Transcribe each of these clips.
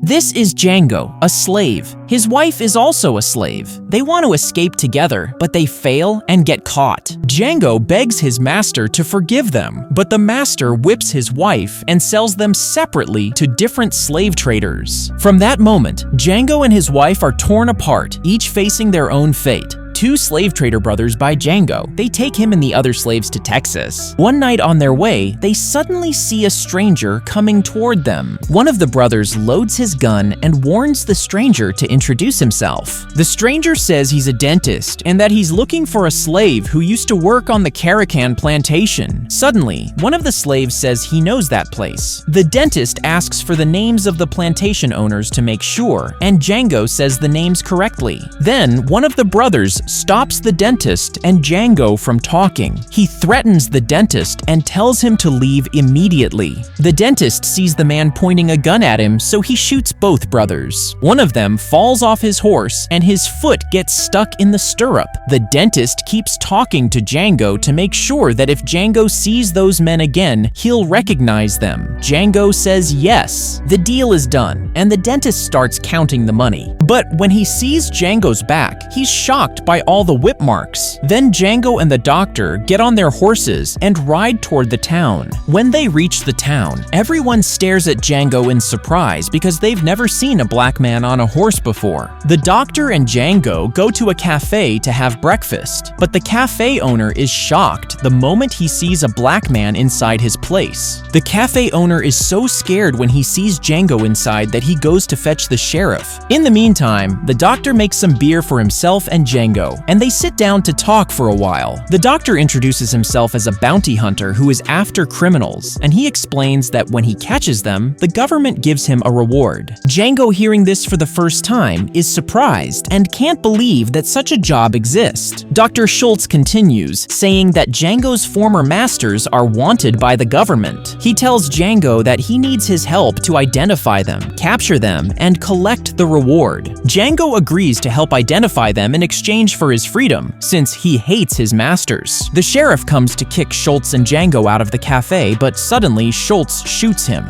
This is Django, a slave. His wife is also a slave. They want to escape together, but they fail and get caught. Django begs his master to forgive them, but the master whips his wife and sells them separately to different slave traders. From that moment, Django and his wife are torn apart, each facing their own fate. Two slave trader brothers buy Django. They take him and the other slaves to Texas. One night on their way, they suddenly see a stranger coming toward them. One of the brothers loads his gun and warns the stranger to introduce himself. The stranger says he's a dentist and that he's looking for a slave who used to work on the Caracan plantation. Suddenly, one of the slaves says he knows that place. The dentist asks for the names of the plantation owners to make sure, and Django says the names correctly. Then, one of the brothers stops the dentist and Django from talking. He threatens the dentist and tells him to leave immediately. The dentist sees the man pointing a gun at him, so he shoots both brothers. One of them falls off his horse and his foot gets stuck in the stirrup. The dentist keeps talking to Django to make sure that if Django sees those men again, he'll recognize them. Django says yes. The deal is done, and the dentist starts counting the money. But when he sees Django's back, he's shocked by all the whip marks. Then Django and the doctor get on their horses and ride toward the town. When they reach the town, everyone stares at Django in surprise because they've never seen a black man on a horse before. The doctor and Django go to a cafe to have breakfast, but the cafe owner is shocked the moment he sees a black man inside his place. The cafe owner is so scared when he sees Django inside that he goes to fetch the sheriff. In the meantime, the doctor makes some beer for himself and Django, and they sit down to talk for a while. The doctor introduces himself as a bounty hunter who is after criminals, and he explains that when he catches them, the government gives him a reward. Django, hearing this for the first time, is surprised and can't believe that such a job exists. Dr. Schultz continues, saying that Django's former masters are wanted by the government. He tells Django that he needs his help to identify them, capture them, and collect the reward. Django agrees to help identify them in exchange for his freedom, since he hates his masters. The sheriff comes to kick Schultz and Django out of the cafe, but suddenly Schultz shoots him.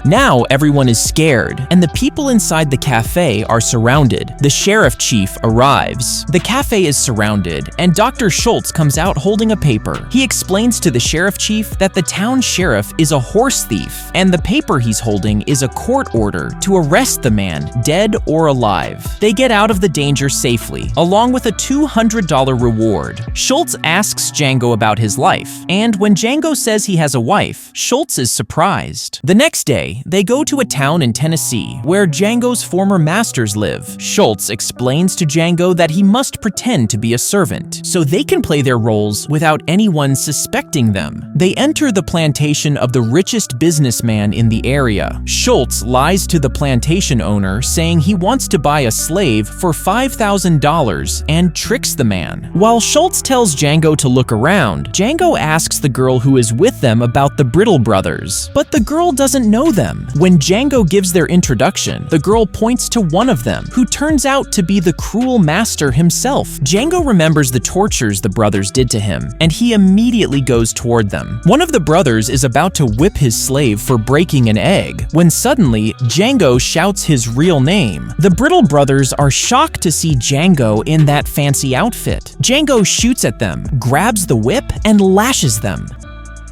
Now everyone is scared, and the people inside the cafe are surrounded. The sheriff chief arrives. The cafe is surrounded, and Dr. Schultz comes out holding a paper. He explains to the sheriff chief that the town sheriff is a horse thief, and the paper he's holding is a court order to arrest the man, dead or alive. They get out of the danger safely, along with a $200 reward. Schultz asks Django about his life, and when Django says he has a wife, Schultz is surprised. The next day, they go to a town in Tennessee where Django's former masters live. Schultz explains to Django that he must pretend to be a servant so they can play their roles without anyone suspecting them. They enter the plantation of the richest businessman in the area. Schultz lies to the plantation owner, saying he wants to buy a slave for $5,000 and tricks the man. While Schultz tells Django to look around, Django asks the girl who is with them about the Brittle brothers, but the girl doesn't know them. When Django gives their introduction, the girl points to one of them, who turns out to be the cruel master himself. Django remembers the tortures the brothers did to him, and he immediately goes toward them. One of the brothers is about to whip his slave for breaking an egg, when suddenly Django shouts his real name. The Brittle brothers are shocked to see Django in that fancy outfit. Django shoots at them, grabs the whip, and lashes them.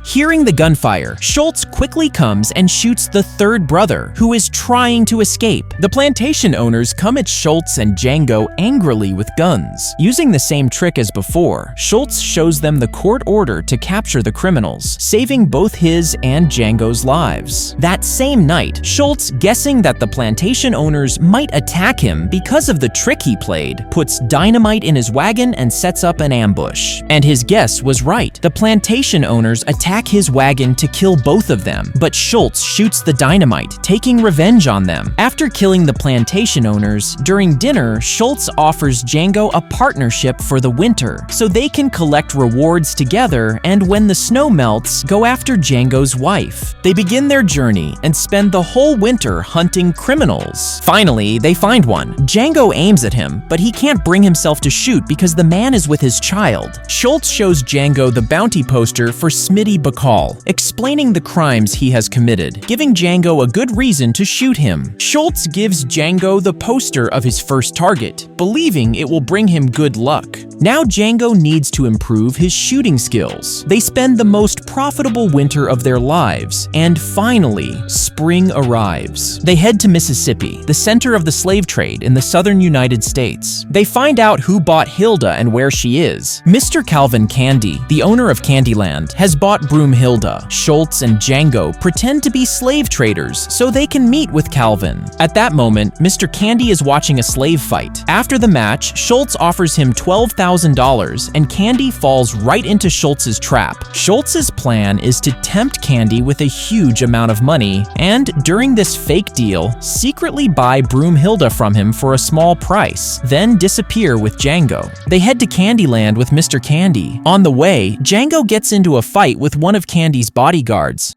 Hearing the gunfire, Schultz quickly comes and shoots the third brother, who is trying to escape. The plantation owners come at Schultz and Django angrily with guns. Using the same trick as before, Schultz shows them the court order to capture the criminals, saving both his and Django's lives. That same night, Schultz, guessing that the plantation owners might attack him because of the trick he played, puts dynamite in his wagon and sets up an ambush. And his guess was right. The plantation owners attack his wagon to kill both of them, but Schultz shoots the dynamite, taking revenge on them. After killing the plantation owners, during dinner, Schultz offers Django a partnership for the winter, so they can collect rewards together and when the snow melts, go after Django's wife. They begin their journey and spend the whole winter hunting criminals. Finally, they find one. Django aims at him, but he can't bring himself to shoot because the man is with his child. Schultz shows Django the bounty poster for Smitty Bacall, explaining the crimes he has committed, giving Django a good reason to shoot him. Schultz gives Django the poster of his first target, believing it will bring him good luck. Now Django needs to improve his shooting skills. They spend the most profitable winter of their lives, and finally, spring arrives. They head to Mississippi, the center of the slave trade in the southern United States. They find out who bought Hilda and where she is. Mr. Calvin Candy, the owner of Candyland, has bought Broomhilda. Schultz and Django pretend to be slave traders so they can meet with Calvin. At that moment, Mr. Candy is watching a slave fight. After the match, Schultz offers him $12,000 and Candy falls right into Schultz's trap. Schultz's plan is to tempt Candy with a huge amount of money and, during this fake deal, secretly buy Broomhilda from him for a small price, then disappear with Django. They head to Candyland with Mr. Candy. On the way, Django gets into a fight with one of Candy's bodyguards,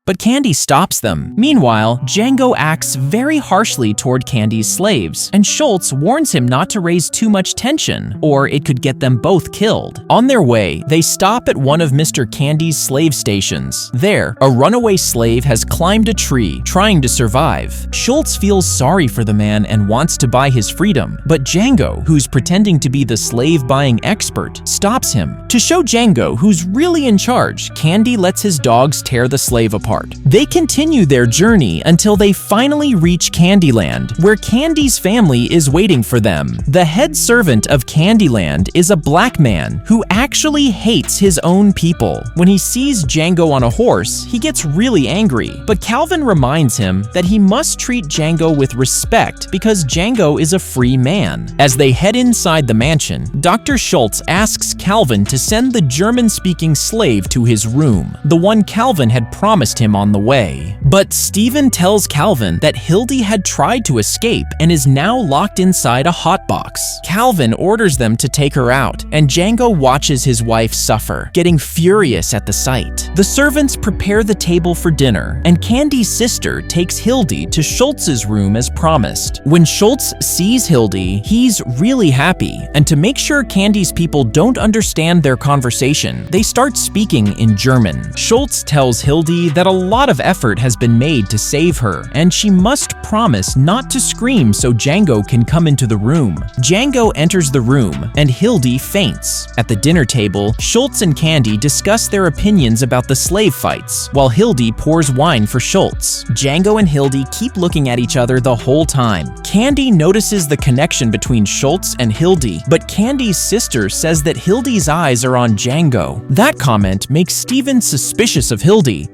but Candy stops them. Meanwhile, Django acts very harshly toward Candy's slaves, and Schultz warns him not to raise too much tension, or it could get them both killed. On their way, they stop at one of Mr. Candy's slave stations. There, a runaway slave has climbed a tree, trying to survive. Schultz feels sorry for the man and wants to buy his freedom, but Django, who's pretending to be the slave-buying expert, stops him. To show Django who's really in charge, Candy lets his dogs tear the slave apart. They continue their journey until they finally reach Candyland, where Candy's family is waiting for them. The head servant of Candyland is a black man who actually hates his own people. When he sees Django on a horse, he gets really angry, but Calvin reminds him that he must treat Django with respect because Django is a free man. As they head inside the mansion, Dr. Schultz asks Calvin to send the German-speaking slave to his room, the one Calvin had promised him on the way. But Steven tells Calvin that Hildy had tried to escape and is now locked inside a hotbox. Calvin orders them to take her out, and Django watches his wife suffer, getting furious at the sight. The servants prepare the table for dinner, and Candy's sister takes Hildy to Schultz's room as promised. When Schultz sees Hildy, he's really happy, and to make sure Candy's people don't understand their conversation, they start speaking in German. Schultz tells Hildy that a lot of effort has been made to save her, and she must promise not to scream so Django can come into the room. Django enters the room, and Hildy faints. At the dinner table, Schultz and Candy discuss their opinions about the slave fights, while Hildy pours wine for Schultz. Django and Hildy keep looking at each other the whole time. Candy notices the connection between Schultz and Hildy, but Candy's sister says that Hildy's eyes are on Django. That comment makes Steven suspicious of Hildy,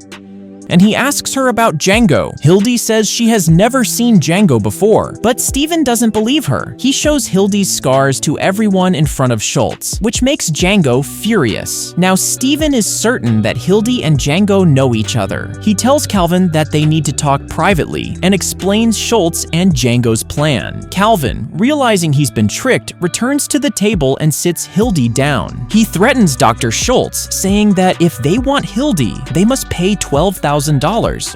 and he asks her about Django. Hildy says she has never seen Django before, but Steven doesn't believe her. He shows Hildy's scars to everyone in front of Schultz, which makes Django furious. Now Steven is certain that Hildy and Django know each other. He tells Calvin that they need to talk privately and explains Schultz and Django's plan. Calvin, realizing he's been tricked, returns to the table and sits Hildy down. He threatens Dr. Schultz, saying that if they want Hildy, they must pay $12,000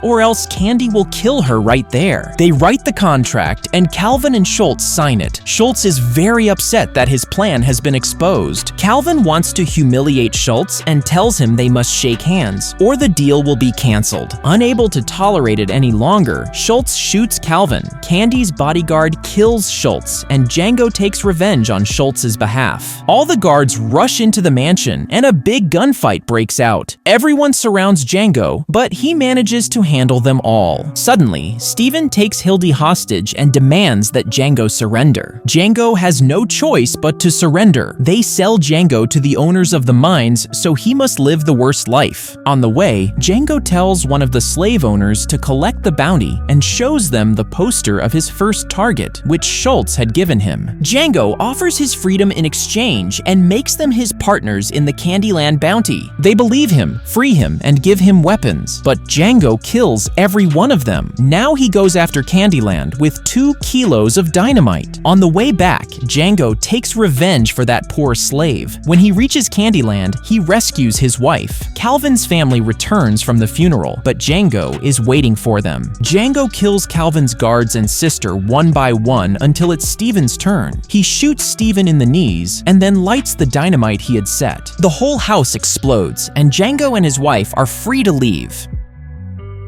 or else Candy will kill her right there. They write the contract and Calvin and Schultz sign it. Schultz is very upset that his plan has been exposed. Calvin wants to humiliate Schultz and tells him they must shake hands or the deal will be canceled. Unable to tolerate it any longer, Schultz shoots Calvin. Candy's bodyguard kills Schultz and Django takes revenge on Schultz's behalf. All the guards rush into the mansion and a big gunfight breaks out. Everyone surrounds Django, but he manages to handle them all. Suddenly, Steven takes Hildy hostage and demands that Django surrender. Django has no choice but to surrender. They sell Django to the owners of the mines, so he must live the worst life. On the way, Django tells one of the slave owners to collect the bounty and shows them the poster of his first target, which Schultz had given him. Django offers his freedom in exchange and makes them his partners in the Candyland bounty. They believe him, free him, and give him weapons, but Django kills every one of them. Now he goes after Candyland with 2 kilos of dynamite. On the way back, Django takes revenge for that poor slave. When he reaches Candyland, he rescues his wife. Calvin's family returns from the funeral, but Django is waiting for them. Django kills Calvin's guards and sister one by one until it's Steven's turn. He shoots Steven in the knees and then lights the dynamite he had set. The whole house explodes, and Django and his wife are free to leave.